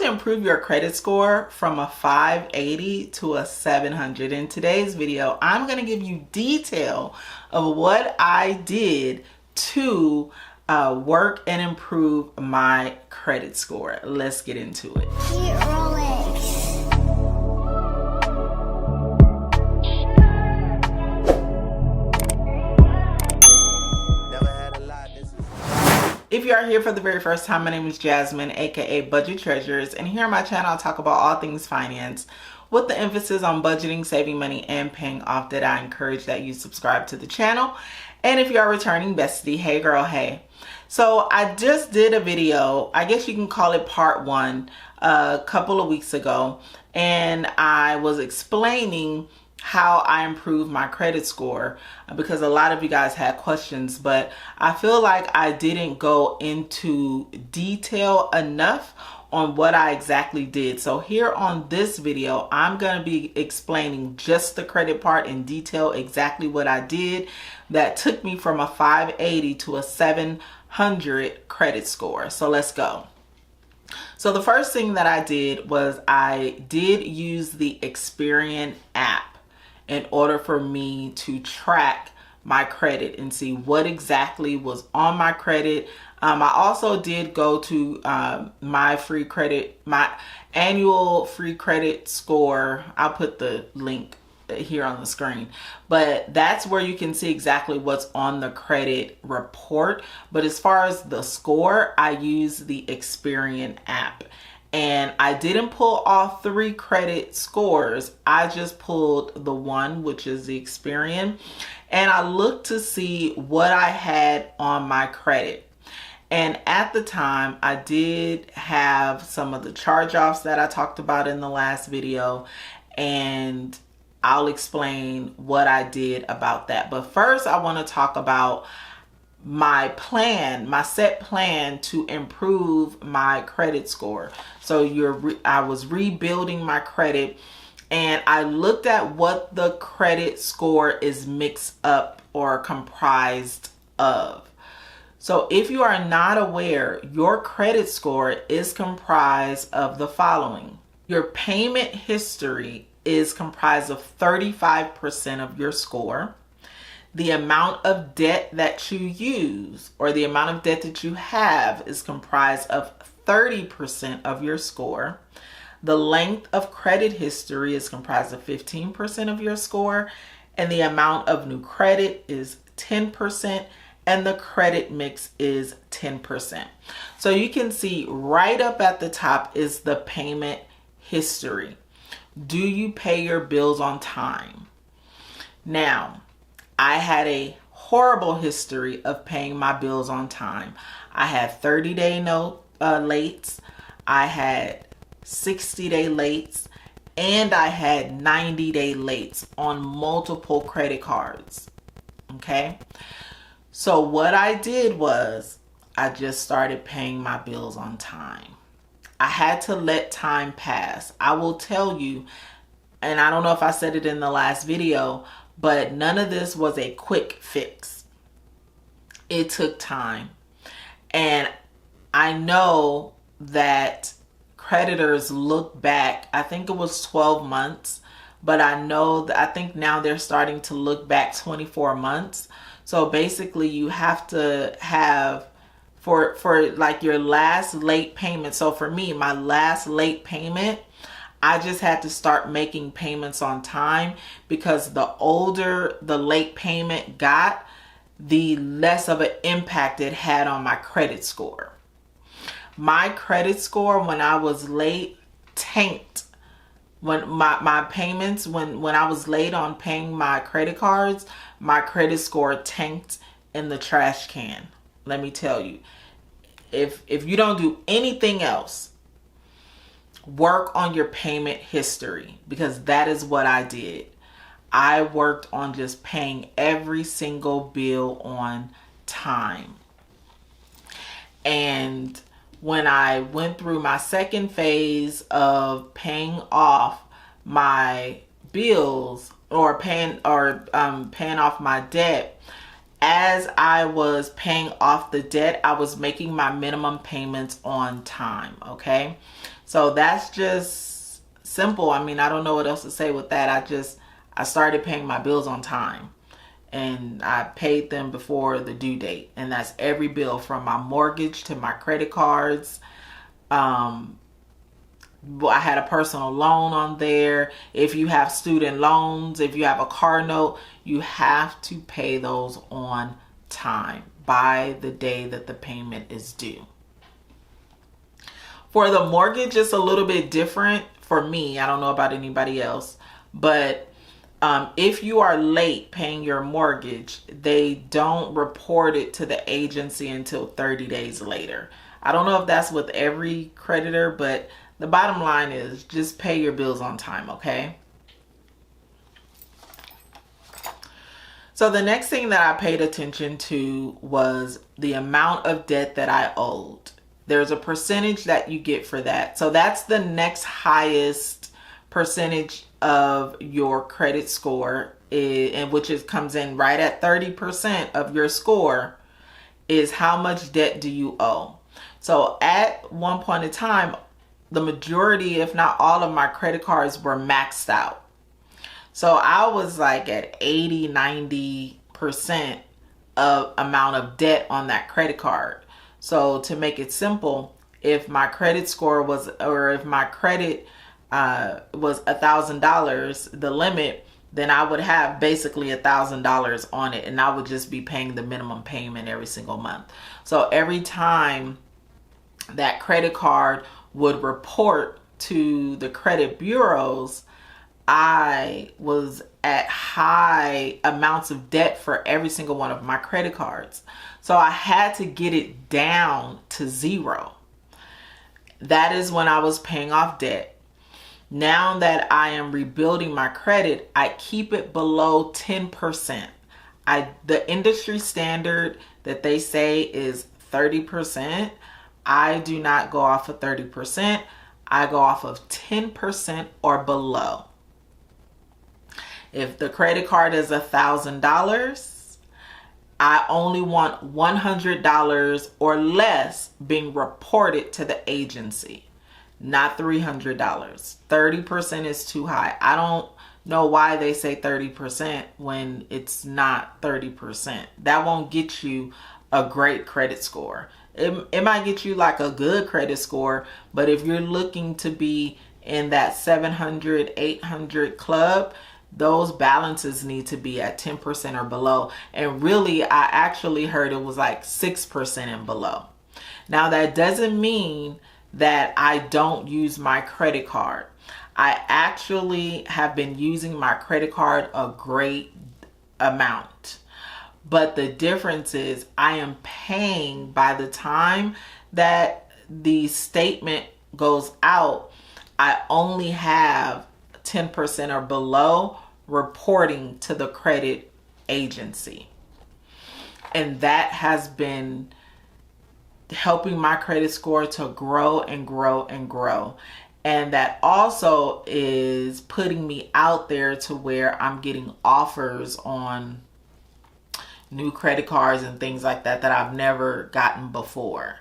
to improve your credit score from a 580 to a 700. In today's video, I'm going to give you detail of what I did to work and improve my credit score. Let's get into it. If you are here for the very first time, my name is Jasmine, aka Budget Treasures, and here on my channel I'll talk about all things finance with the emphasis on budgeting, saving money, and paying off debt. I encourage that you subscribe to the channel. And if you are returning bestie, hey girl, hey. So I just did a video, I guess you can call it part one, a couple of weeks ago, and I was explaining how I improved my credit score because a lot of you guys had questions, but I feel like I didn't go into detail enough on what I exactly did. So here on this video, I'm going to be explaining just the credit part in detail, exactly what I did that took me from a 580 to a 700 credit score. So let's go. So the first thing that I did was I did use the Experian app in order for me to track my credit and see what exactly was on my credit. I also did go to my annual free credit score. I'll put the link here on the screen, but that's where you can see exactly what's on the credit report. But as far as the score, I use the Experian app. And I didn't pull all 3 credit scores. I just pulled the one, which is the Experian. And I looked to see what I had on my credit. And at the time, I did have some of the charge-offs that I talked about in the last video. And I'll explain what I did about that. But first, I want to talk about my plan, my set plan to improve my credit score. So I was rebuilding my credit, and I looked at what the credit score is mixed up or comprised of. So if you are not aware, your credit score is comprised of the following. Your payment history is comprised of 35% of your score. The amount of debt that you use or the amount of debt that you have is comprised of 30% of your score. The length of credit history is comprised of 15% of your score, and the amount of new credit is 10%, and the credit mix is 10%. So you can see right up at the top is the payment history. Do you pay your bills on time? Now, I had a horrible history of paying my bills on time. I had 30-day lates, I had 60-day lates, and I had 90-day lates on multiple credit cards. Okay? So what I did was I just started paying my bills on time. I had to let time pass. I will tell you, and I don't know if I said it in the last video, but none of this was a quick fix. It took time. And I know that creditors look back, I think it was 12 months, but I think now they're starting to look back 24 months. So basically you have to have for like your last late payment. So for me, my last late payment, I just had to start making payments on time, because the older the late payment got, the less of an impact it had on my credit score. My credit score when I was late tanked. When my payments, when I was late on paying my credit cards, my credit score tanked in the trash can. Let me tell you, if you don't do anything else, work on your payment history, because that is what I did. I worked on just paying every single bill on time. And when I went through my second phase of paying off my bills or paying off my debt, as I was paying off the debt, I was making my minimum payments on time. Okay. So that's just simple. I mean, I don't know what else to say with that. I started paying my bills on time, and I paid them before the due date. And that's every bill from my mortgage to my credit cards. I had a personal loan on there. If you have student loans, if you have a car note, you have to pay those on time by the day that the payment is due. For the mortgage, it's a little bit different for me. I don't know about anybody else, but if you are late paying your mortgage, they don't report it to the agency until 30 days later. I don't know if that's with every creditor, but the bottom line is just pay your bills on time, okay? So the next thing that I paid attention to was the amount of debt that I owed. There's a percentage that you get for that. So that's the next highest percentage of your credit score, and which comes in right at 30% of your score, is how much debt do you owe. So at one point in time, the majority, if not all, of my credit cards were maxed out. So I was like at 80-90% of amount of debt on that credit card. So to make it simple, if my credit score was, or if my credit was $1,000, the limit, then I would have basically $1,000 on it, and I would just be paying the minimum payment every single month. So every time that credit card would report to the credit bureaus, I was at high amounts of debt for every single one of my credit cards. So I had to get it down to zero. That is when I was paying off debt. Now that I am rebuilding my credit, I keep it below 10%. The industry standard that they say is 30%. I do not go off of 30%. I go off of 10% or below. If the credit card is $1,000, I only want $100 or less being reported to the agency, not $300. 30% is too high. I don't know why they say 30% when it's not 30%. That won't get you a great credit score. It might get you like a good credit score, but if you're looking to be in that 700, 800 club, those balances need to be at 10% or below. And really, I actually heard it was like 6% and below. Now, that doesn't mean that I don't use my credit card. I actually have been using my credit card a great amount. But the difference is I am paying by the time that the statement goes out, I only have 10% or below reporting to the credit agency. And that has been helping my credit score to grow and grow and grow. And that also is putting me out there to where I'm getting offers on new credit cards and things like that I've never gotten before.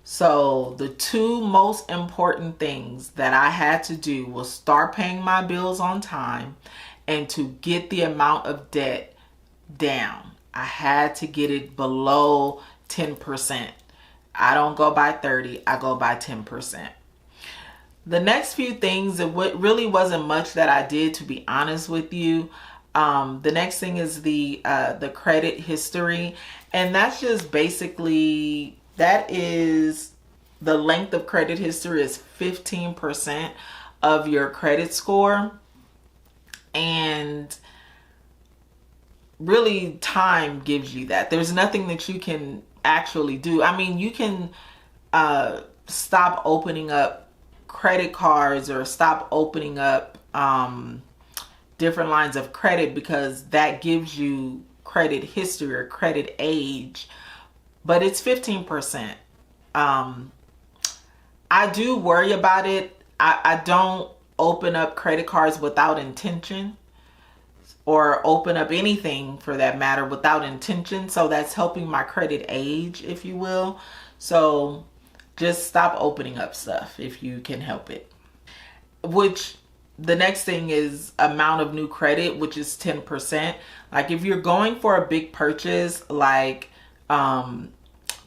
So the two most important things that I had to do was start paying my bills on time and to get the amount of debt down. I had to get it below 10%. I don't go by 30, I go by 10%. The next few things, it really wasn't much that I did, to be honest with you. The next thing is the credit history, and that's just basically, that is the length of credit history is 15% of your credit score. And really, time gives you that. There's nothing that you can actually do. I mean, you can stop opening up credit cards or stop opening up different lines of credit, because that gives you credit history or credit age, but it's 15%. I do worry about it. I don't open up credit cards without intention, or open up anything for that matter without intention. So that's helping my credit age, if you will. So just stop opening up stuff if you can help it. Which the next thing is amount of new credit, which is 10%. Like if you're going for a big purchase, like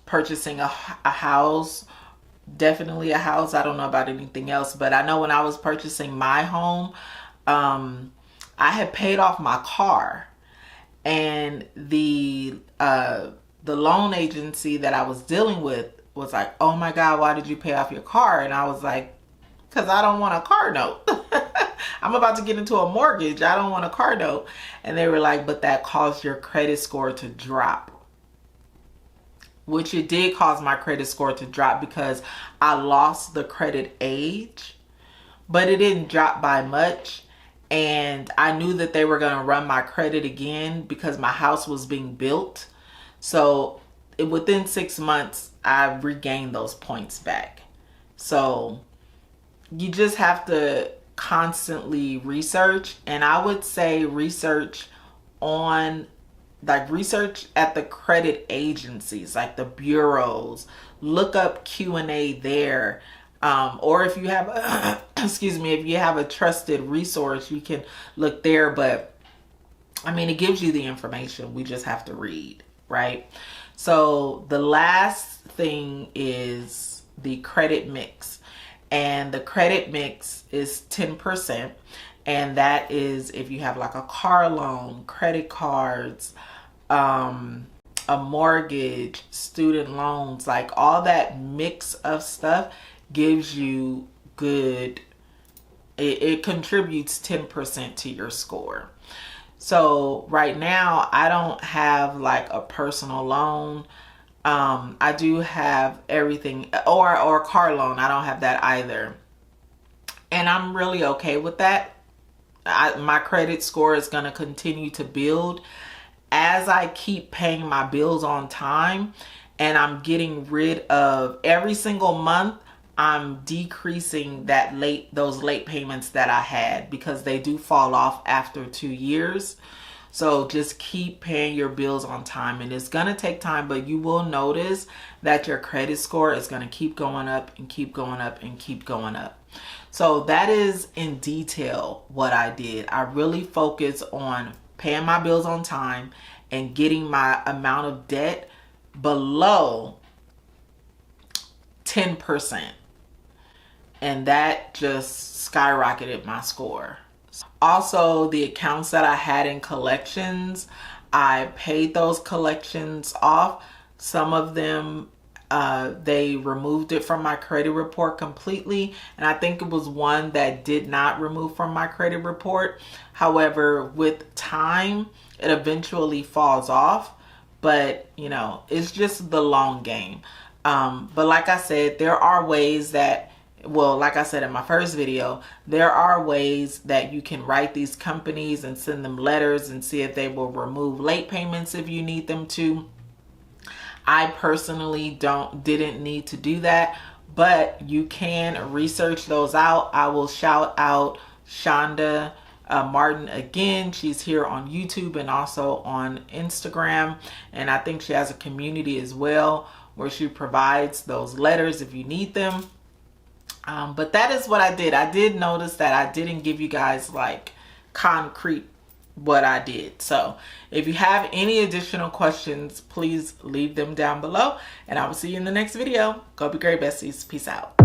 purchasing a house, definitely a house. I don't know about anything else, but I know when I was purchasing my home, I had paid off my car, and the loan agency that I was dealing with was like, "Oh my God, why did you pay off your car?" And I was like, "Because I don't want a car note." I'm about to get into a mortgage. I don't want a car note. And they were like, "But that caused your credit score to drop." Which it did cause my credit score to drop because I lost the credit age, but it didn't drop by much. And I knew that they were going to run my credit again because my house was being built. So within 6 months, I regained those points back. So you just have to constantly research. And I would say research at the credit agencies, like the bureaus. Look up Q&A there. Or if you have, excuse me, if you have a trusted resource, you can look there. But I mean, it gives you the information. We just have to read, right? So the last thing is the credit mix. And the credit mix is 10%. And that is if you have like a car loan, credit cards, a mortgage, student loans, like all that mix of stuff gives you good, it contributes 10% to your score. So right now I don't have like a personal loan. I do have everything, or a car loan. I don't have that either. And I'm really okay with that. My credit score is going to continue to build as I keep paying my bills on time, and I'm getting rid of every single month. I'm decreasing those late payments that I had, because they do fall off after 2 years. So just keep paying your bills on time, and it's going to take time, but you will notice that your credit score is going to keep going up and keep going up and keep going up. So that is in detail what I did. I really focused on paying my bills on time and getting my amount of debt below 10%. And that just skyrocketed my score. Also, the accounts that I had in collections, I paid those collections off. Some of them, they removed it from my credit report completely. And I think it was one that did not remove from my credit report. However, with time, it eventually falls off. But, you know, it's just the long game. But like I said, there are ways that, well, like I said in my first video, there are ways that you can write these companies and send them letters and see if they will remove late payments if you need them to. I personally didn't need to do that, but you can research those out. I will shout out Shonda Martin again. She's here on YouTube and also on Instagram, and I think she has a community as well where she provides those letters if you need them. But that is what I did. I did notice that I didn't give you guys like concrete what I did. So if you have any additional questions, please leave them down below, and I will see you in the next video. Go be great, besties. Peace out.